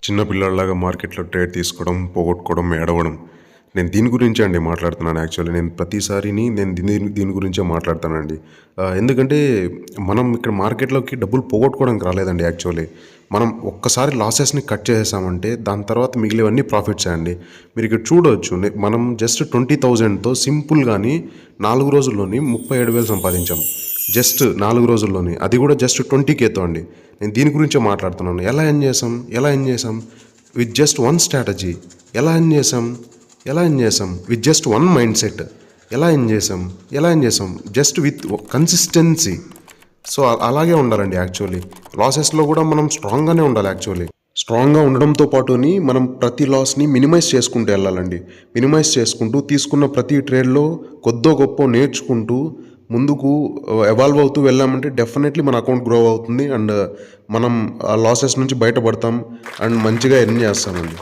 చిన్న పిల్లాడిలాగా మార్కెట్లో ట్రేడ్ తీసుకోవడం, పోగొట్టుకోవడం, ఏడవడం. నేను దీని గురించే అండి మాట్లాడుతున్నాను యాక్చువల్లీ. నేను ప్రతిసారిని నేను దీని గురించే మాట్లాడతానండి. ఎందుకంటే మనం ఇక్కడ మార్కెట్‌లోకి డబ్బులు పోగొట్టుకోవడానికి రాలేదండి యాక్చువల్లీ. మనం ఒక్కసారి లాసెస్‌ని కట్ చేసేసామంటే దాని తర్వాత మిగిలేవన్నీ ప్రాఫిట్సే అండి. మీరు ఇక్కడ చూడొచ్చు మనం జస్ట్ 20,000తో సింపుల్‌గాని 4 రోజుల్లోని 37,000 సంపాదించాం. జస్ట్ 4 రోజుల్లోనే. అది కూడా జస్ట్ 20Kతో అండి. నేను దీని గురించే మాట్లాడుతున్నాను. ఎలా ఎర్న్ చేసాం? With just one strategy. ఎలా ఎర్న్ చేసాం? With just one mind set. ఎలా ఎర్న్ చేసాం? Just with consistency. సో అలాగే ఉండాలండి యాక్చువల్లీ. లాసెస్లో కూడా మనం స్ట్రాంగ్గానే ఉండాలి యాక్చువల్లీ. స్ట్రాంగ్గా ఉండడంతో పాటుని మనం ప్రతి లాస్ని మినిమైజ్ చేసుకుంటూ వెళ్ళాలండి. మినిమైజ్ చేసుకుంటూ తీసుకున్న ప్రతి ట్రేడ్లో కొద్దో గొప్ప నేర్చుకుంటూ ముందుకు ఎవాల్వ్ అవుతూ వెళ్ళామంటే డెఫినెట్లీ మన అకౌంట్ గ్రో అవుతుంది అండ్ మనం ఆ లాసెస్ నుంచి బయటపడతాం అండ్ మంచిగా ఎర్న్ చేస్తామండి.